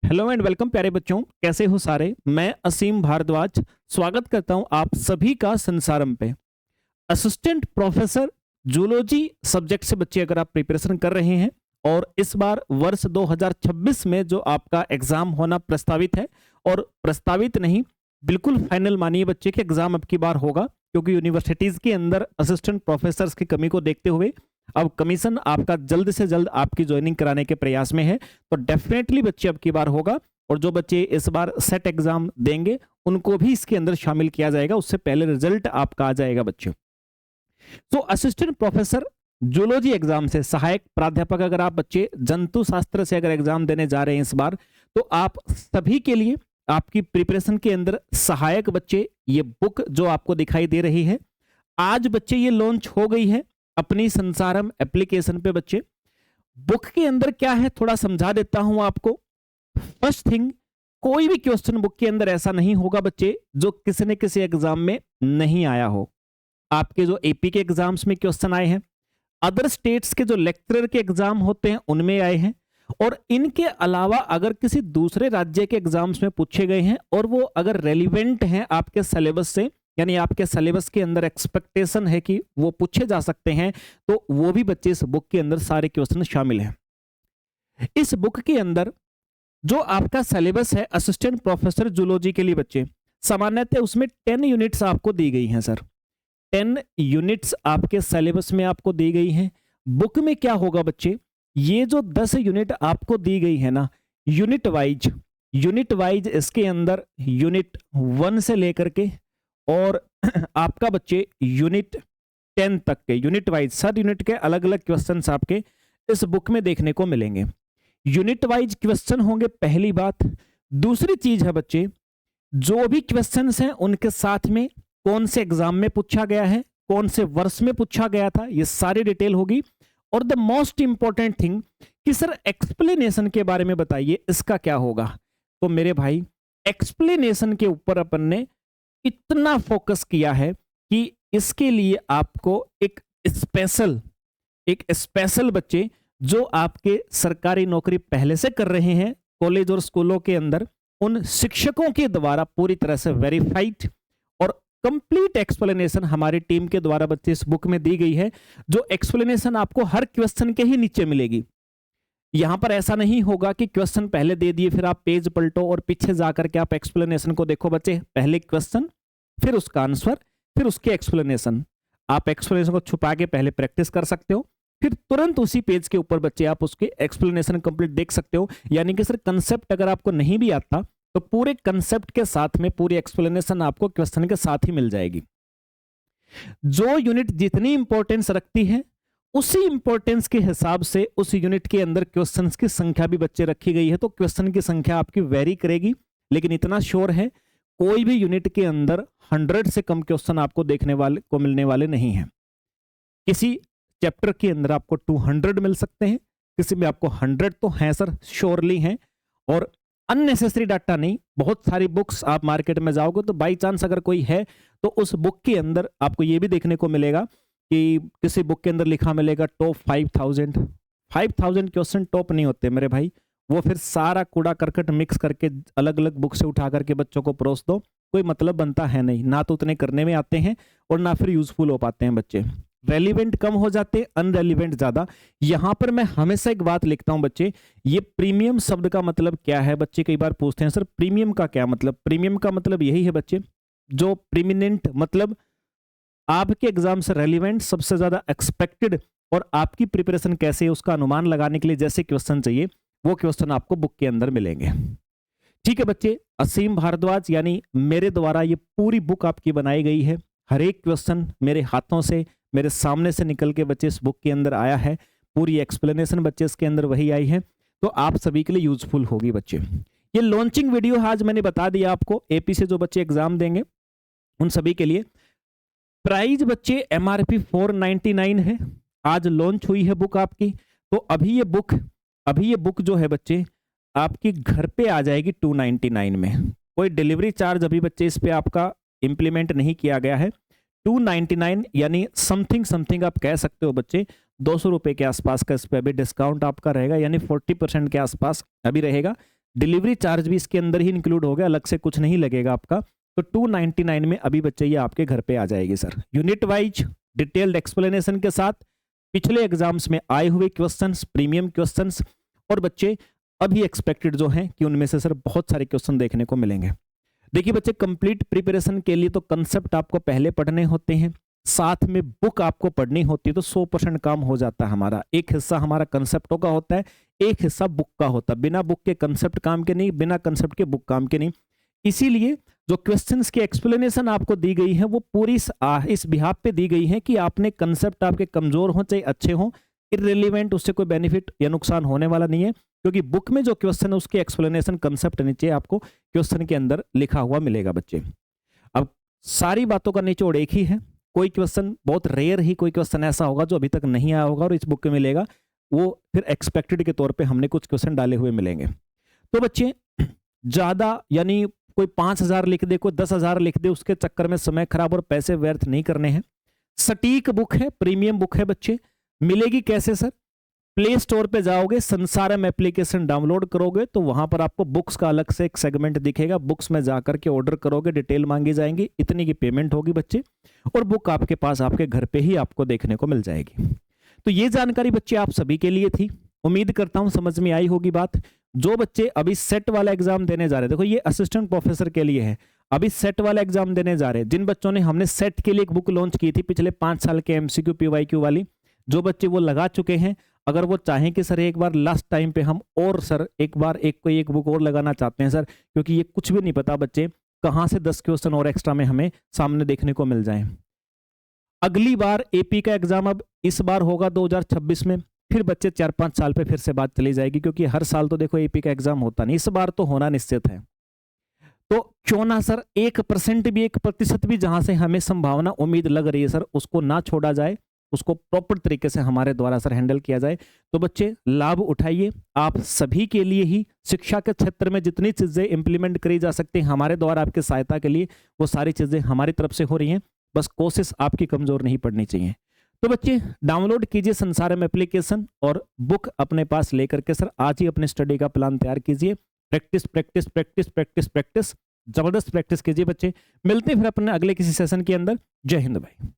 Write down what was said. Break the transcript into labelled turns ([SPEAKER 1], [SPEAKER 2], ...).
[SPEAKER 1] Hello and welcome प्यारे बच्चों, कैसे हो सारे। मैं असीम भारद्वाज स्वागत करता हूं आप सभी का संसारम पे। असिस्टेंट प्रोफेसर जूलॉजी सब्जेक्ट से बच्चे अगर आप प्रिपरेशन कर रहे हैं और इस बार वर्ष 2026 में जो आपका एग्जाम होना प्रस्तावित है, और प्रस्तावित नहीं बिल्कुल फाइनल मानिए बच्चे कि एग्जाम अब की बार होगा, क्योंकि यूनिवर्सिटीज के अंदर असिस्टेंट प्रोफेसर्स की कमी को देखते हुए अब कमीशन आपका जल्द से जल्द आपकी ज्वाइनिंग कराने के प्रयास में है। तो डेफिनेटली बच्चे अब की बार होगा, और जो बच्चे इस बार सेट एग्जाम देंगे उनको भी इसके अंदर शामिल किया जाएगा, उससे पहले रिजल्ट आपका आ जाएगा बच्चे। तो असिस्टेंट प्रोफेसर जूलॉजी एग्जाम से सहायक प्राध्यापक अगर आप बच्चे जंतु शास्त्र से अगर एग्जाम देने जा रहे हैं इस बार, तो आप सभी के लिए आपकी प्रिपरेशन के अंदर सहायक बच्चे ये बुक जो आपको दिखाई दे रही है, आज बच्चे ये लॉन्च हो गई है अपनी संसारम एप्लीकेशन पे। बच्चे बुक के अंदर क्या है थोड़ा समझा देता हूं आपको। फर्स्ट थिंग, कोई भी क्वेश्चन बुक के अंदर ऐसा नहीं होगा बच्चे जो किसी न किसी एग्जाम में नहीं आया हो। आपके जो एपी के एग्जाम्स में क्वेश्चन आए हैं, अदर स्टेट्स के जो लेक्चरर के एग्जाम होते हैं उनमें आए हैं, और इनके अलावा अगर किसी दूसरे राज्य के एग्जाम्स में पूछे गए हैं और वो अगर रेलिवेंट हैं आपके सिलेबस से, यानी आपके सिलेबस के अंदर एक्सपेक्टेशन है कि वो पूछे जा सकते हैं, तो वो भी बच्चे इस बुक के अंदर सारे क्वेश्चन शामिल हैं। इस बुक के अंदर जो आपका सिलेबस है असिस्टेंट प्रोफेसर जूलॉजी के लिए बच्चे, सामान्यतः उसमें 10 यूनिट्स आपको दी गई हैं सर। 10 यूनिट्स आपके सिलेबस में आपको दी गई हैं। बुक में क्या होगा बच्चे, ये जो 10 यूनिट आपको दी गई है ना, यूनिट वाइज इसके अंदर यूनिट 1 से लेकर के और आपका बच्चे यूनिट 10 तक के यूनिट वाइज सब यूनिट के अलग अलग क्वेश्चंस आपके इस बुक में देखने को मिलेंगे। यूनिट वाइज क्वेश्चन होंगे, पहली बात। दूसरी चीज है बच्चे, जो भी क्वेश्चंस हैं उनके साथ में कौन से एग्जाम में पूछा गया है, कौन से वर्ष में पूछा गया था, ये सारी डिटेल होगी। और द मोस्ट इंपॉर्टेंट थिंग कि सर एक्सप्लेनेशन के बारे में बताइए, इसका क्या होगा। तो मेरे भाई एक्सप्लेनेशन के ऊपर अपन ने इतना फोकस किया है कि इसके लिए आपको एक स्पेशल बच्चे जो आपके सरकारी नौकरी पहले से कर रहे हैं कॉलेज और स्कूलों के अंदर, उन शिक्षकों के द्वारा पूरी तरह से वेरीफाइड और कंप्लीट एक्सप्लेनेशन हमारी टीम के द्वारा बच्चे इस बुक में दी गई है। जो एक्सप्लेनेशन आपको हर क्वेश्चन के ही नीचे मिलेगी। यहां पर ऐसा नहीं होगा कि क्वेश्चन पहले दे दिए फिर आप पेज पलटो और पीछे जाकर के आप एक्सप्लेनेशन को देखो। बच्चे पहले क्वेश्चन, फिर उसका आंसर, फिर उसके एक्सप्लेनेशन। आप एक्सप्लेनेशन को छुपा के पहले प्रैक्टिस कर सकते हो, फिर तुरंत उसी पेज के ऊपर बच्चे आप उसके एक्सप्लेनेशन कंप्लीट देख सकते हो। यानी कि सर कंसेप्ट अगर आपको नहीं भी आता तो पूरे कंसेप्ट के साथ में पूरी एक्सप्लेनेशन आपको क्वेश्चन के साथ ही मिल जाएगी। जो यूनिट जितनी इंपॉर्टेंस रखती है उसी इंपॉर्टेंस के हिसाब से उस यूनिट के अंदर क्वेश्चंस की संख्या भी बच्चे रखी गई है। तो क्वेश्चन की संख्या आपकी वेरी करेगी, लेकिन इतना श्योर है कोई भी यूनिट के अंदर 100 से कम क्वेश्चन आपको देखने वाले को मिलने वाले नहीं है। किसी चैप्टर के अंदर आपको 200 मिल सकते हैं, किसी में आपको 100 तो हैं सर, श्योरली हैं। और अननेसेसरी डाटा नहीं, बहुत सारी बुक्स आप मार्केट में जाओगे तो बाई चांस अगर कोई है तो उस बुक के अंदर आपको ये भी देखने को मिलेगा कि किसी बुक के अंदर लिखा मिलेगा टॉप 5000 क्वेश्चन टॉप नहीं होते मेरे भाई। वो फिर सारा कूड़ा करकट मिक्स करके अलग अलग बुक से उठा करके बच्चों को परोस दो, कोई मतलब बनता है नहीं, ना तो उतने करने में आते हैं और ना फिर यूजफुल हो पाते हैं बच्चे। रेलिवेंट कम हो जाते, अनरेलिवेंट ज्यादा। यहां पर मैं हमेशा एक बात लिखता हूं बच्चे, ये प्रीमियम शब्द का मतलब क्या है। बच्चे कई बार पूछते हैं सर प्रीमियम का क्या मतलब। प्रीमियम का मतलब यही है बच्चे, जो प्रीमिनेंट मतलब आपके एग्जाम से रेलिवेंट, सबसे ज्यादा एक्सपेक्टेड और आपकी प्रिपरेशन कैसे है उसका अनुमान लगाने के लिए जैसे क्वेश्चन चाहिए वो क्वेश्चन आपको बुक के अंदर मिलेंगे। ठीक है बच्चे, असीम भारद्वाज यानी मेरे द्वारा ये पूरी बुक आपकी बनाई गई है। हर एक क्वेश्चन मेरे हाथों से, मेरे सामने से निकल के बच्चे इस बुक के अंदर आया है। पूरी एक्सप्लेनेशन बच्चे इसके अंदर वही आई है, तो आप सभी के लिए यूजफुल होगी बच्चे। ये लॉन्चिंग वीडियो आज मैंने बता दिया आपको, एपी से जो बच्चे एग्जाम देंगे उन सभी के लिए। प्राइस बच्चे एमआरपी 499 है, आज लॉन्च हुई है बुक आपकी। तो अभी ये बुक जो है बच्चे आपकी घर पे आ जाएगी 299 में। कोई डिलीवरी चार्ज अभी बच्चे इस पे आपका इंप्लीमेंट नहीं किया गया है। 299 यानी समथिंग आप कह सकते हो बच्चे, 200 रुपए के आसपास का इस पे अभी डिस्काउंट आपका रहेगा, यानी 40% के आसपास अभी रहेगा। डिलीवरी चार्ज भी इसके अंदर ही इंक्लूड हो गया, अलग से कुछ नहीं लगेगा आपका। तो 299 में अभी बच्चे ये आपके घर पे आ जाएगी sir, unit wise detailed explanation के साथ, पिछले एग्जाम्स में आए हुए क्वेश्चंस, प्रीमियम क्वेश्चंस, और बच्चे अभी एक्सपेक्टेड जो हैं कि उनमें से सर बहुत सारे क्वेश्चन देखने को मिलेंगे। देखिए बच्चे, कंप्लीट प्रिपरेशन के लिए तो कंसेप्ट आपको पहले पढ़ने होते हैं, साथ में बुक आपको पढ़नी होती है, तो 100% काम हो जाता है हमारा। एक हिस्सा हमारा कंसेप्टों का होता है, एक हिस्सा बुक का होता है। बिना बुक के कंसेप्ट काम के नहीं, बिना कंसेप्ट के बुक काम के नहीं। इसीलिए जो क्वेश्चंस की एक्सप्लेनेशन आपको दी गई है वो पूरी इस बिहाफ पे दी गई है कि आपने कंसेप्ट आपके कमजोर हो चाहे अच्छे हो, इररिलेवेंट, उससे कोई बेनिफिट या नुकसान होने वाला नहीं है, क्योंकि बुक में जो क्वेश्चन है उसके एक्सप्लेनेशन कंसेप्ट नीचे आपको क्वेश्चन के अंदर लिखा हुआ मिलेगा बच्चे। अब सारी बातों का निचोड़ एक ही है, कोई क्वेश्चन, बहुत रेयर ही कोई क्वेश्चन ऐसा होगा जो अभी तक नहीं आया होगा और इस बुक में मिलेगा, वो फिर एक्सपेक्टेड के तौर पे हमने कुछ क्वेश्चन डाले हुए मिलेंगे। तो बच्चे ज्यादा, यानी कोई 5,000 लिख दे, कोई 10,000 लिख दे, उसके चक्कर में समय खराब और पैसे व्यर्थ नहीं करने हैं। सटीक बुक है, प्रीमियम बुक है बच्चे। मिलेगी कैसे सर? प्ले स्टोर पे जाओगे, संसारम एप्लीकेशन डाउनलोड करोगे तो वहां पर आपको बुक्स का अलग से एक सेगमेंट दिखेगा, बुक्स में जाकर के ऑर्डर करोगे, डिटेल मांगी जाएंगी, इतनी की पेमेंट होगी बच्चे, और बुक आपके पास आपके घर पे ही आपको देखने को मिल जाएगी। तो ये जानकारी बच्चे आप सभी के लिए थी, उम्मीद करता हूं समझ में आई होगी बात। जो बच्चे अभी सेट वाला एग्जाम देने जा रहे हैं, देखो ये असिस्टेंट प्रोफेसर के लिए है, अभी सेट वाला एग्जाम देने जा रहे हैं, जिन बच्चों ने, हमने सेट के लिए एक बुक लॉन्च की थी पिछले 5 साल के एमसीक्यू पीवाईक्यू वाली, जो बच्चे वो लगा चुके हैं, अगर वो चाहें कि सर एक बार लास्ट टाइम पे हम और सर एक बार एक बुक और लगाना चाहते हैं सर, क्योंकि ये कुछ भी नहीं पता बच्चे कहां से 10 क्वेश्चन और एक्स्ट्रा में हमें सामने देखने को मिल जाए। अगली बार एपी का एग्जाम अब इस बार होगा 2026 में, फिर बच्चे 4-5 साल पे फिर से बात चली जाएगी, क्योंकि हर साल तो देखो एपी का एग्जाम होता नहीं, इस बार तो होना निश्चित है। तो क्यों ना सर 1% भी, 1% भी जहां से हमें संभावना उम्मीद लग रही है सर, उसको ना छोड़ा जाए, उसको प्रॉपर तरीके से हमारे द्वारा सर हैंडल किया जाए। तो बच्चे लाभ उठाइए, आप सभी के लिए ही शिक्षा के क्षेत्र में जितनी चीजें इंप्लीमेंट करी जा सकती हैं हमारे द्वारा आपकी सहायता के लिए, वो सारी चीजें हमारी तरफ से हो रही हैं, बस कोशिश आपकी कमजोर नहीं पड़नी चाहिए। तो बच्चे डाउनलोड कीजिए संसारम एप्लीकेशन और बुक अपने पास लेकर के सर आज ही अपने स्टडी का प्लान तैयार कीजिए। Practice practice practice practice practice, जबरदस्त प्रैक्टिस कीजिए बच्चे। मिलते हैं फिर अपने अगले किसी सेशन के अंदर। जय हिंद भाई।